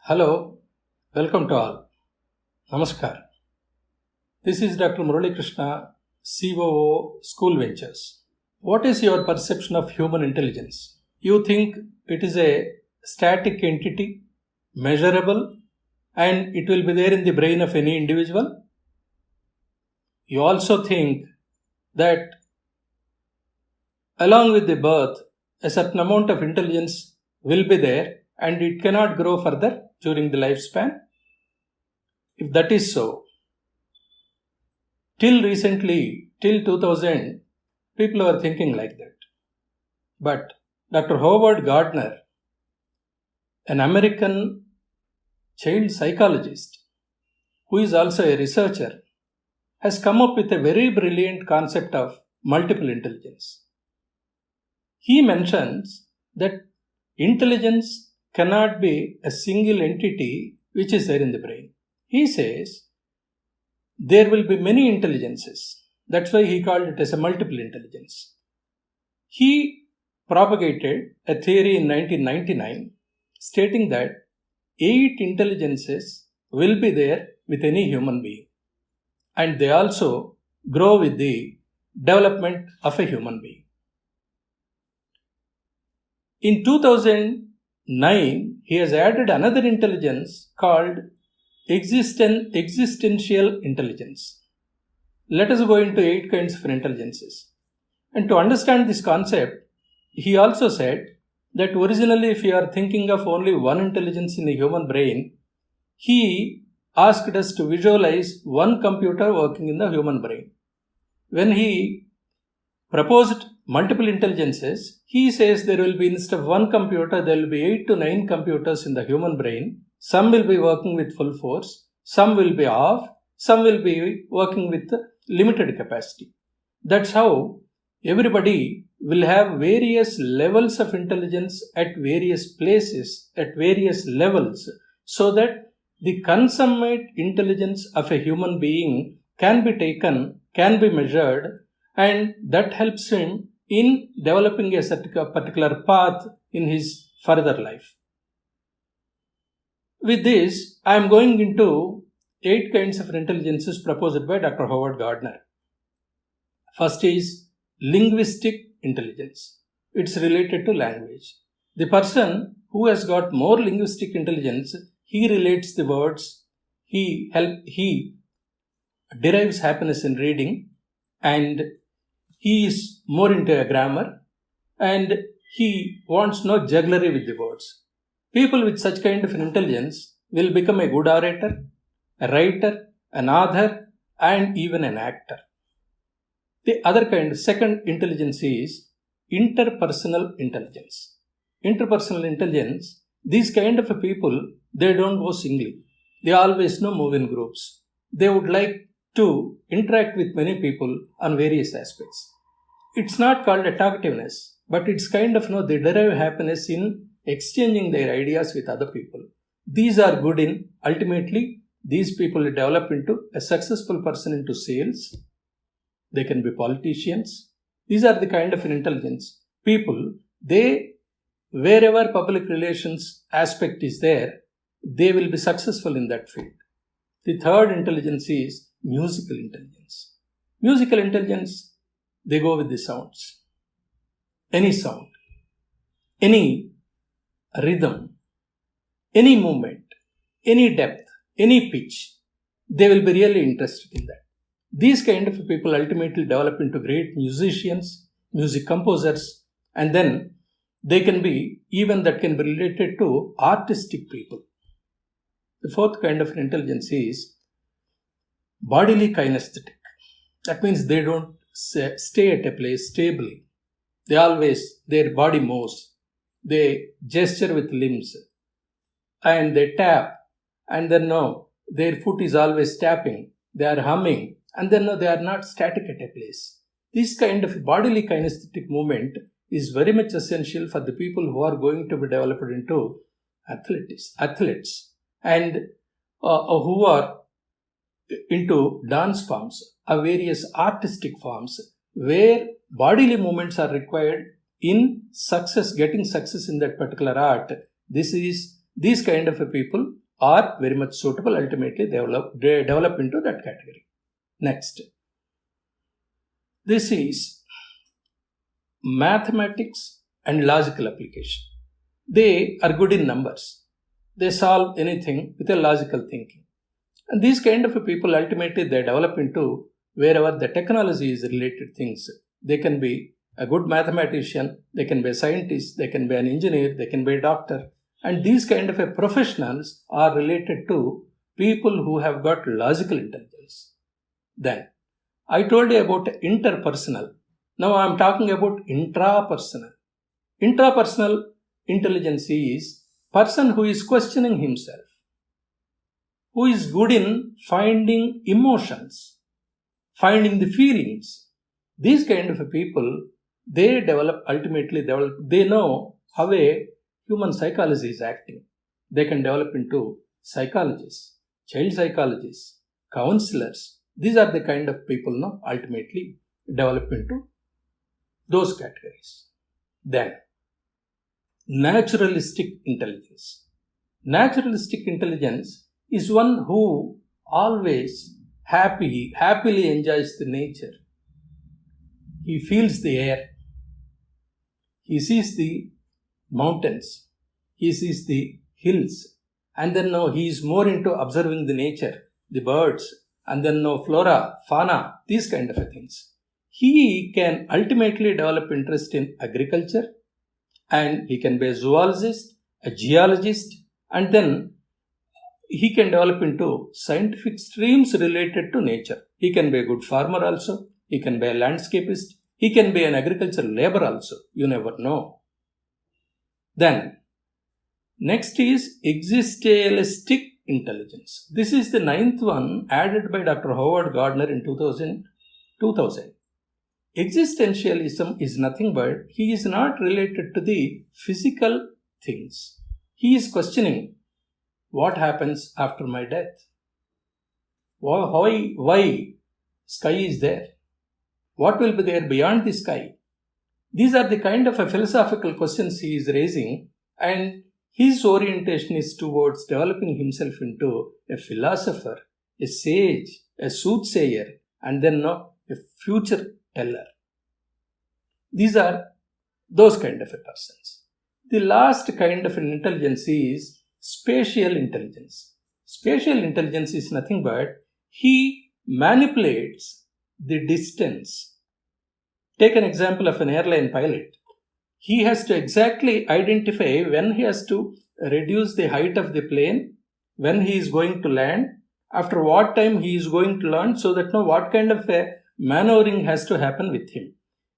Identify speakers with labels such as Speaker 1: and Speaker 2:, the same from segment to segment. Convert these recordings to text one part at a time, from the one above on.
Speaker 1: Hello, welcome to all. Namaskar. This is Dr. Murali Krishna, COO School Ventures. What is your perception of human intelligence? You think it is a static entity, measurable, and it will be there in the brain of any individual? You also think that along with the birth, a certain amount of intelligence will be there and it cannot grow further during the lifespan? If that is so, till recently, till 2000, people were thinking like that. But Dr. Howard Gardner, an American child psychologist who is also a researcher, has come up with a very brilliant concept of multiple intelligence. He mentions that intelligence cannot be a single entity which is there in the brain. He says there will be many intelligences. That's why he called it as a multiple intelligence. He propagated a theory in 1999 stating that 8 intelligences will be there with any human being, and they also grow with the development of a human being. In 2009, he has added another intelligence called Existential Intelligence. Let us go into 8 kinds of intelligences. And to understand this concept, he also said that originally if you are thinking of only one intelligence in the human brain, he asked us to visualize one computer working in the human brain. When he proposed multiple intelligences, he says there will be, instead of one computer, there will be 8 to 9 computers in the human brain. Some will be working with full force, some will be off, some will be working with limited capacity. That's how everybody will have various levels of intelligence at various places, at various levels, so that the consummate intelligence of a human being can be taken, can be measured, and that helps him in developing a particular path in his further life. With this, I am going into 8 kinds of intelligences proposed by Dr. Howard Gardner. First is linguistic intelligence. It's related to language. The person who has got more linguistic intelligence, he relates the words, he derives happiness in reading, and he is more into a grammar, and he wants no jugglery with the words. People with such kind of intelligence will become a good orator, a writer, an author, and even an actor. The other kind, second intelligence is interpersonal intelligence. Interpersonal intelligence, these kind of people, they don't go singly. They always move in groups. They would like to interact with many people on various aspects. It's not called a talkativeness, but it's kind of, they derive happiness in exchanging their ideas with other people. These are good in, ultimately, these people develop into a successful person into sales. They can be politicians. These are the kind of intelligence. People, wherever public relations aspect is there, they will be successful in that field. The third intelligence is musical intelligence. Musical intelligence, they go with the sounds. Any sound, any rhythm, any movement, any depth, any pitch, they will be really interested in that. These kind of people ultimately develop into great musicians, music composers, and then they can be, even that can be related to artistic people. The fourth kind of intelligence is bodily kinesthetic. That means they don't stay at a place stably. Their body moves. They gesture with limbs. And they tap. And then their foot is always tapping. They are humming. And then they are not static at a place. This kind of bodily kinesthetic movement is very much essential for the people who are going to be developed into athletes, and who are into dance forms or various artistic forms where bodily movements are required in getting success in that particular art. This is These kind of people are very much suitable. Ultimately, they develop into that category. Next, this is mathematics and logical application. They are good in numbers. They solve anything with a logical thinking. And these kind of people, ultimately, they develop into wherever the technology is related things. They can be a good mathematician, they can be a scientist, they can be an engineer, they can be a doctor. And these kind of professionals are related to people who have got logical intelligence. Then, I told you about interpersonal. Now I am talking about intrapersonal. Intrapersonal intelligence is person who is questioning himself, who is good in finding emotions, finding the feelings. These kind of people, they know how a human psychology is acting. They can develop into psychologists, child psychologists, counselors. These are the kind of people now ultimately develop into those categories. Then, naturalistic intelligence. Naturalistic intelligence is one who always happily enjoys the nature. He feels the air. He sees the mountains. He sees the hills. And then now he is more into observing the nature, the birds, and then now flora, fauna, these kind of things. He can ultimately develop interest in agriculture, and he can be a zoologist, a geologist, and then he can develop into scientific streams related to nature. He can be a good farmer also. He can be a landscapist. He can be an agricultural labor also. You never know. Then, next is existentialistic intelligence. This is the 9th one added by Dr. Howard Gardner in 2000. Existentialism is nothing but he is not related to the physical things. He is questioning what happens after my death. Why sky is there? What will be there beyond the sky? These are the kind of philosophical questions he is raising, and his orientation is towards developing himself into a philosopher, a sage, a soothsayer, and then a future teller. These are those kind of persons. The last kind of an intelligence is spatial intelligence. Spatial intelligence is nothing but he manipulates the distance. Take an example of an airline pilot. He has to exactly identify when he has to reduce the height of the plane, when he is going to land, after what time he is going to land, so that what kind of a maneuvering has to happen with him.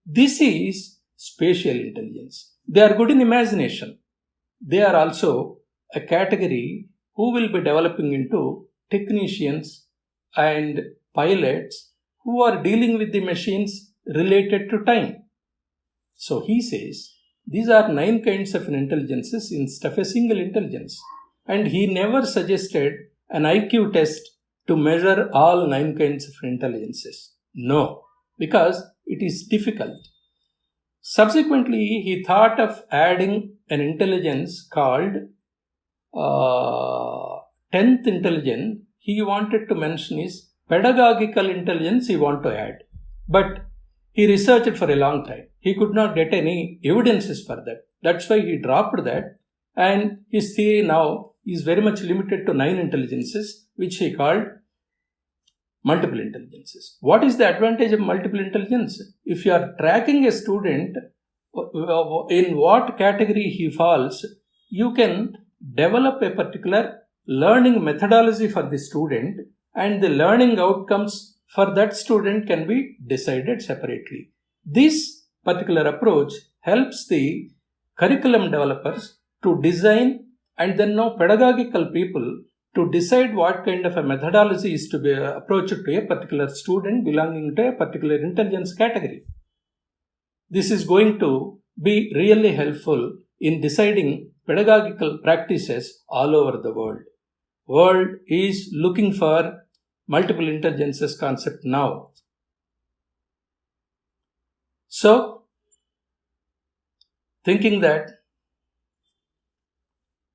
Speaker 1: This is spatial intelligence. They are good in imagination. They are also a category who will be developing into technicians and pilots who are dealing with the machines related to time. So he says these are 9 kinds of intelligences instead of a single intelligence. And he never suggested an IQ test to measure all 9 kinds of intelligences. No, because it is difficult. Subsequently, he thought of adding an intelligence called 10th intelligence. He wanted to mention is pedagogical intelligence he wanted to add. But he researched for a long time. He could not get any evidences for that. That's why he dropped that. And his theory now is very much limited to 9 intelligences, which he called multiple intelligences. What is the advantage of multiple intelligence? If you are tracking a student in what category he falls, you can develop a particular learning methodology for the student, and the learning outcomes for that student can be decided separately. This particular approach helps the curriculum developers to design, and then now pedagogical people to decide what kind of a methodology is to be approached to a particular student belonging to a particular intelligence category. This is going to be really helpful in deciding pedagogical practices all over the world. World is looking for multiple intelligences concept now. So, thinking that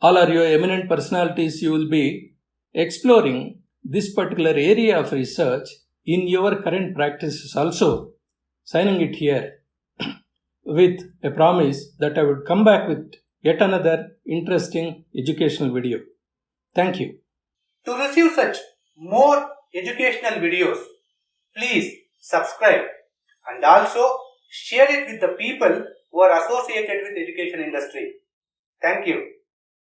Speaker 1: All are your eminent personalities. You will be exploring this particular area of research in your current practices also. Signing it here with a promise that I would come back with yet another interesting educational video. Thank you.
Speaker 2: To receive such more educational videos, please subscribe and also share it with the people who are associated with education industry. Thank you.